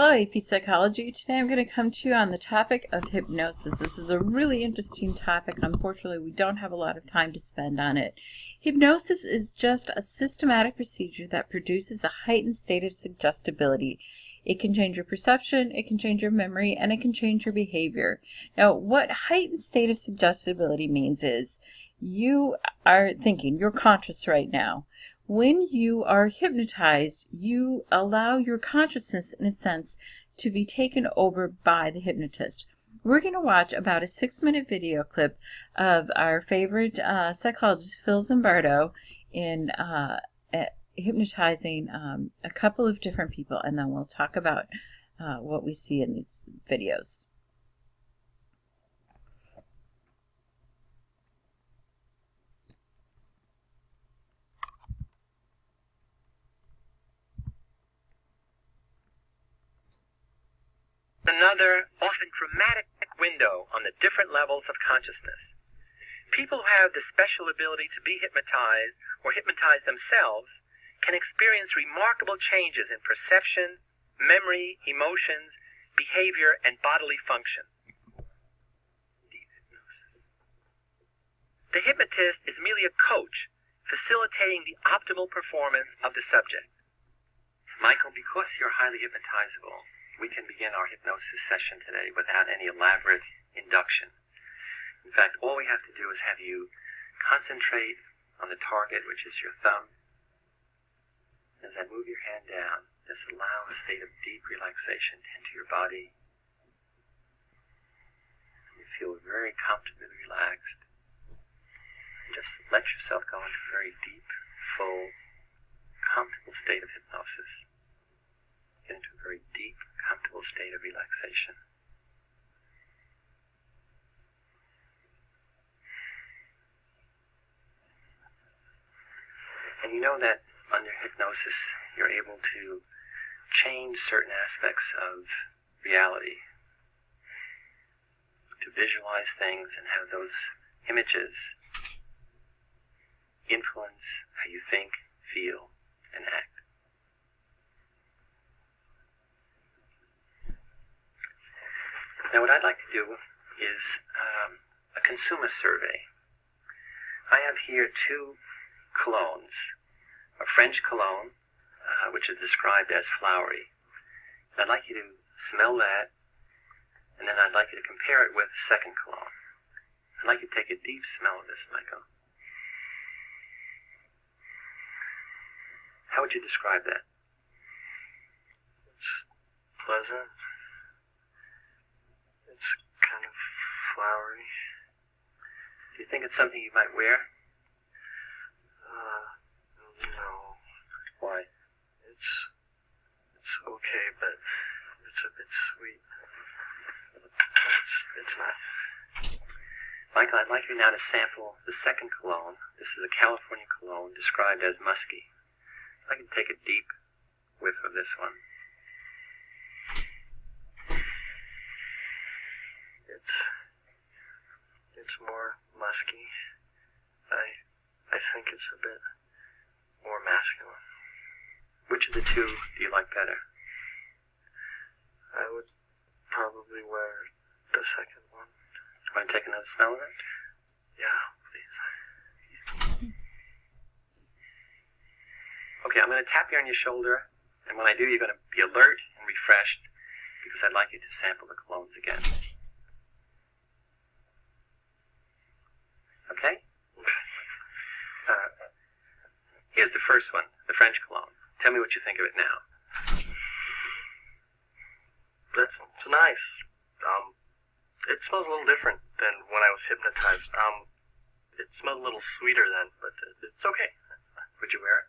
Hello, AP Psychology. Today I'm going to come to you on the topic of hypnosis. This is a really interesting topic. Unfortunately, we don't have a lot of time to spend on it. Hypnosis is just a systematic procedure that produces a heightened state of suggestibility. It can change your perception, it can change your memory, and it can change your behavior. Now, what heightened state of suggestibility means is you are thinking, you're conscious right now. When you are hypnotized, you allow your consciousness, in a sense, to be taken over by the hypnotist. We're going to watch about a 6-minute video clip of our favorite psychologist, Phil Zimbardo, in hypnotizing a couple of different people, and then we'll talk about what we see in these videos. Another, often dramatic window on the different levels of consciousness. People who have the special ability to be hypnotized or hypnotize themselves can experience remarkable changes in perception, memory, emotions, behavior, and bodily function. The hypnotist is merely a coach facilitating the optimal performance of the subject. Michael, because you're highly hypnotizable, we can begin our hypnosis session today without any elaborate induction. In fact, all we have to do is have you concentrate on the target, which is your thumb. As I move your hand down, just allow a state of deep relaxation to enter your body. You feel very comfortably relaxed. Just let yourself go into a very deep, full, comfortable state of hypnosis. Get into a very deep, comfortable state of relaxation. And you know that under hypnosis, you're able to change certain aspects of reality, to visualize things and have those images influence how you think, feel, and act. Now what I'd like to do is a consumer survey. I have here 2 colognes. A French cologne, which is described as flowery. And I'd like you to smell that, and then I'd like you to compare it with the second cologne. I'd like you to take a deep smell of this, Michael. How would you describe that? It's pleasant. It's kind of flowery. Do you think it's something you might wear? No. Why? It's okay, but it's a bit sweet. It's not. Michael, I'd like you now to sample the second cologne. This is a California cologne described as musky. I'd like you to take a deep whiff of this one. It's more musky. I think it's a bit more masculine. Which of the 2 do you like better? I would probably wear the second one. Want to take another smell of it? Yeah, please. Okay, I'm going to tap you on your shoulder, and when I do, you're going to be alert and refreshed, because I'd like you to sample the colognes again. Okay? Here's the first one, the French cologne. Tell me what you think of it now. It's nice. It smells a little different than when I was hypnotized. It smells a little sweeter then, but it's okay. Would you wear it?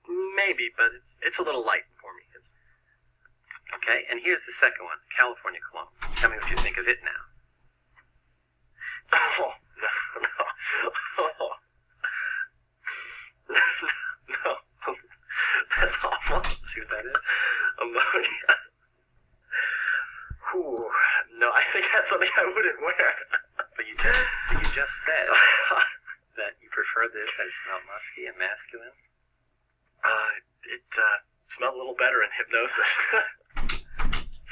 Maybe, but it's a little light for me. Okay, and here's the second one, California cologne. Tell me what you think of it now. Oh, no. No. That's awful. See what that is? Ammonia. Ooh, no, I think that's something I wouldn't wear. But you just said that you prefer this, that it smelled musky and masculine. It smelled a little better in hypnosis.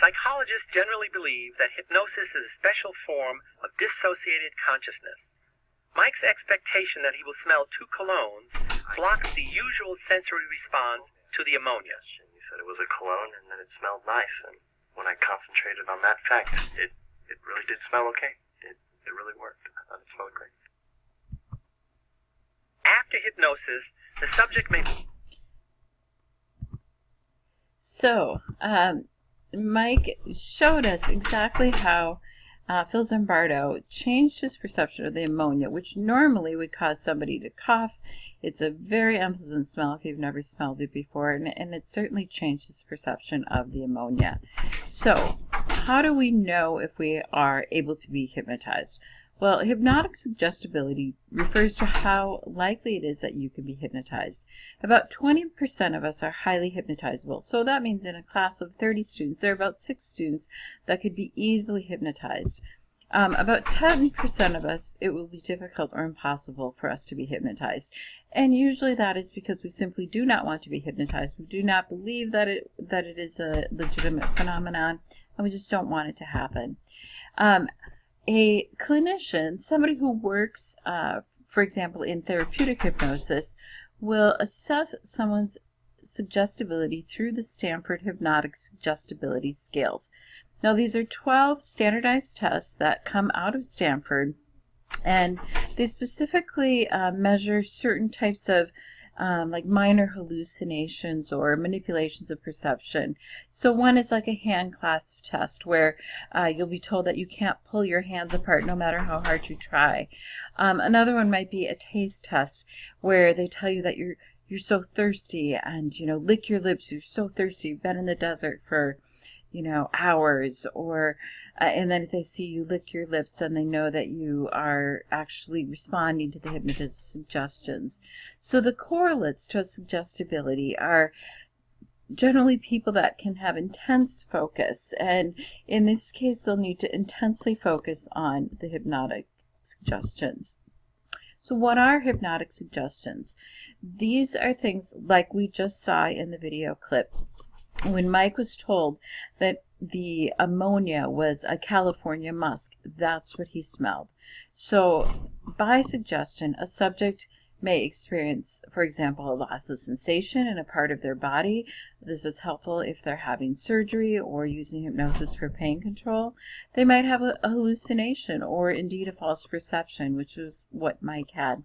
Psychologists generally believe that hypnosis is a special form of dissociated consciousness. Mike's expectation that he will smell 2 colognes blocks the usual sensory response to the ammonia. You said it was a cologne and that it smelled nice, and when I concentrated on that fact, it really did smell okay. It really worked. I thought it smelled great. After hypnosis, the subject may... So, Mike showed us exactly how Phil Zimbardo changed his perception of the ammonia, which normally would cause somebody to cough. It's a very unpleasant smell if you've never smelled it before, and it certainly changed his perception of the ammonia. So, how do we know if we are able to be hypnotized? Well, hypnotic suggestibility refers to how likely it is that you can be hypnotized. About 20% of us are highly hypnotizable. So that means in a class of 30 students, there are about 6 students that could be easily hypnotized. About 10% of us, it will be difficult or impossible for us to be hypnotized. And usually that is because we simply do not want to be hypnotized. We do not believe that it is a legitimate phenomenon, and we just don't want it to happen. A clinician, somebody who works, for example, in therapeutic hypnosis, will assess someone's suggestibility through the Stanford Hypnotic Suggestibility Scales. Now, these are 12 standardized tests that come out of Stanford, and they specifically measure certain types of like minor hallucinations or manipulations of perception. So one is like a hand clasp test where you'll be told that you can't pull your hands apart no matter how hard you try. Another one might be a taste test where they tell you that you're so thirsty and, lick your lips. You're so thirsty. You've been in the desert for, hours, or and then if they see you lick your lips, then they know that you are actually responding to the hypnotist's suggestions. So the correlates to suggestibility are generally people that can have intense focus, and in this case they'll need to intensely focus on the hypnotic suggestions. So what are hypnotic suggestions? These are things like we just saw in the video clip. When Mike was told that the ammonia was a California musk, that's what he smelled. So by suggestion, a subject may experience, for example, a loss of sensation in a part of their body. This is helpful if they're having surgery or using hypnosis for pain control. They might have a hallucination or indeed a false perception, which is what Mike had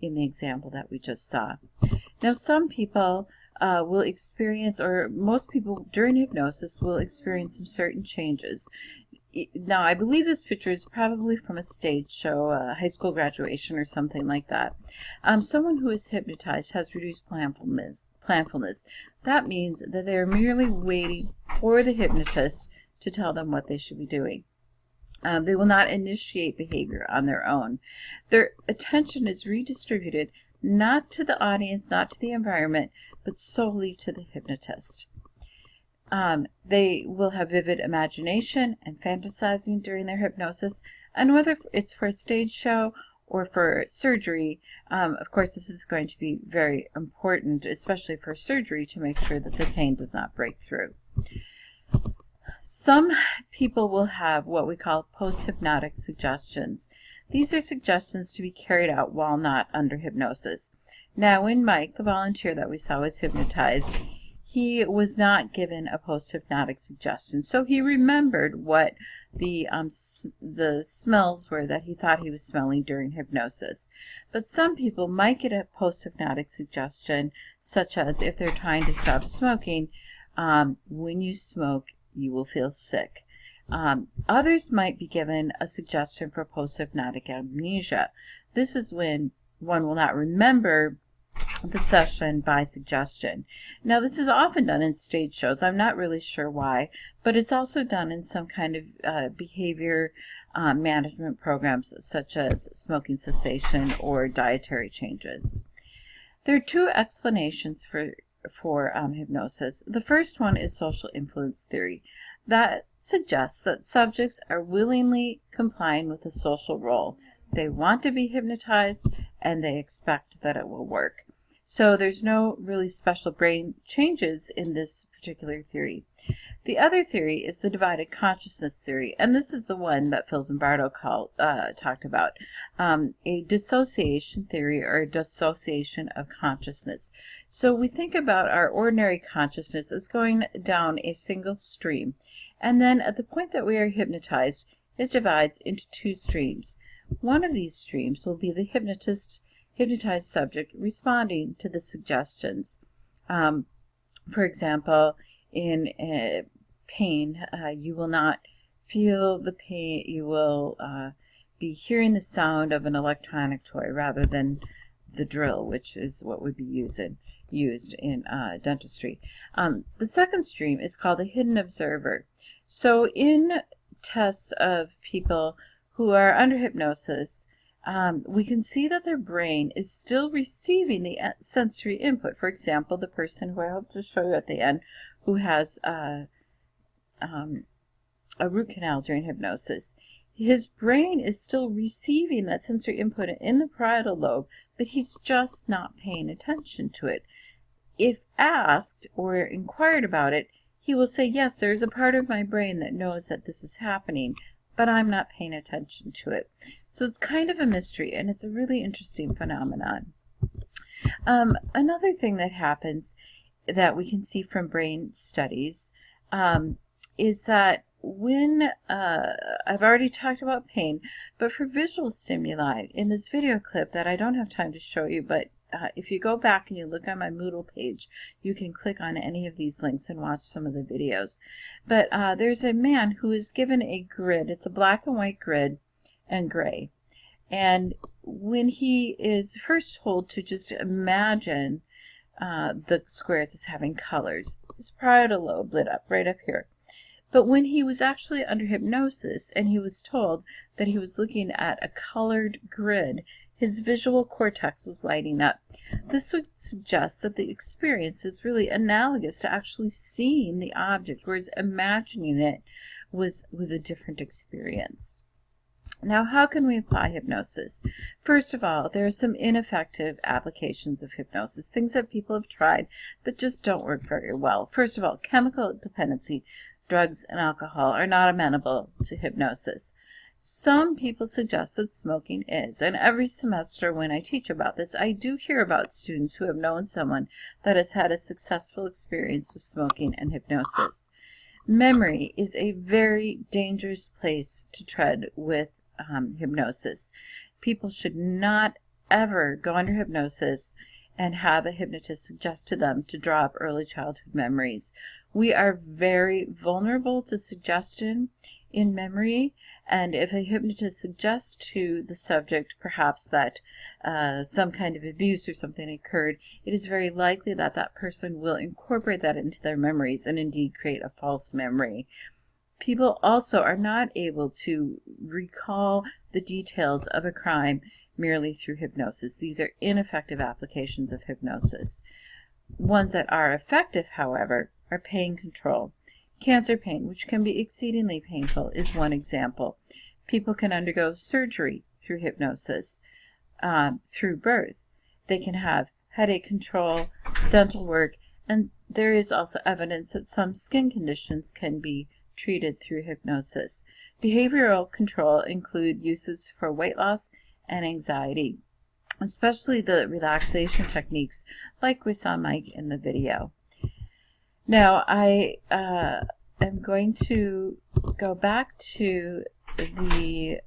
in the example that we just saw. Now, some people will experience, or most people during hypnosis will experience some certain changes. Now, I believe this picture is probably from a stage show, a high school graduation or something like that. Someone who is hypnotized has reduced planfulness. That means that they are merely waiting for the hypnotist to tell them what they should be doing. They will not initiate behavior on their own. Their attention is redistributed not to the audience, not to the environment, but solely to the hypnotist. They will have vivid imagination and fantasizing during their hypnosis, and whether it's for a stage show or for surgery, of course this is going to be very important, especially for surgery, to make sure that the pain does not break through. Some people will have what we call post-hypnotic suggestions. These are suggestions to be carried out while not under hypnosis. Now, when Mike, the volunteer that we saw, was hypnotized, he was not given a post-hypnotic suggestion. So he remembered what the smells were that he thought he was smelling during hypnosis. But some people might get a post-hypnotic suggestion, such as if they're trying to stop smoking, when you smoke, you will feel sick. Others might be given a suggestion for post-hypnotic amnesia. This is when one will not remember the session by suggestion. Now, this is often done in stage shows. I'm not really sure why, but it's also done in some kind of behavior management programs, such as smoking cessation or dietary changes. There are 2 explanations for hypnosis. The first one is social influence theory. That suggests that subjects are willingly complying with a social role. They want to be hypnotized, and they expect that it will work. So there's no really special brain changes in this particular theory. The other theory is the divided consciousness theory, and this is the one that Phil Zimbardo talked about, a dissociation theory, or a dissociation of consciousness. So we think about our ordinary consciousness as going down a single stream, and then at the point that we are hypnotized, it divides into two streams. One of these streams will be the hypnotized subject responding to the suggestions. For example, in pain, you will not feel the pain. You will be hearing the sound of an electronic toy rather than the drill, which is what would be used in dentistry. The second stream is called a hidden observer. So in tests of people who are under hypnosis, we can see that their brain is still receiving the sensory input. For example, the person who I hope to show you at the end, who has a root canal during hypnosis, his brain is still receiving that sensory input in the parietal lobe, but he's just not paying attention to it. If asked or inquired about it, he will say, yes, there's a part of my brain that knows that this is happening, but I'm not paying attention to it. So it's kind of a mystery, and it's a really interesting phenomenon. Another thing that happens that we can see from brain studies is that when, I've already talked about pain, but for visual stimuli, in this video clip that I don't have time to show you, but if you go back and you look on my Moodle page, you can click on any of these links and watch some of the videos. But there's a man who is given a grid. It's a black and white grid and gray. And when he is first told to just imagine the squares as having colors, his parietal lobe lit up right up here. But when he was actually under hypnosis and he was told that he was looking at a colored grid, his visual cortex was lighting up. This would suggest that the experience is really analogous to actually seeing the object, whereas imagining it was a different experience. Now, how can we apply hypnosis? First of all, there are some ineffective applications of hypnosis, things that people have tried that just don't work very well. First of all, chemical dependency, drugs and alcohol are not amenable to hypnosis. Some people suggest that smoking is, and every semester when I teach about this, I do hear about students who have known someone that has had a successful experience with smoking and hypnosis. Memory is a very dangerous place to tread with hypnosis. People should not ever go under hypnosis and have a hypnotist suggest to them to draw up early childhood memories. We are very vulnerable to suggestion in memory, and if a hypnotist suggests to the subject perhaps that some kind of abuse or something occurred, it is very likely that that person will incorporate that into their memories and indeed create a false memory. People also are not able to recall the details of a crime merely through hypnosis. These are ineffective applications of hypnosis. Ones that are effective, however, are pain control. Cancer pain, which can be exceedingly painful, is one example. People can undergo surgery through hypnosis, through birth. They can have headache control, dental work, and there is also evidence that some skin conditions can be treated through hypnosis. Behavioral control include uses for weight loss and anxiety, especially the relaxation techniques like we saw Mike in the video. Now, I am going to go back to the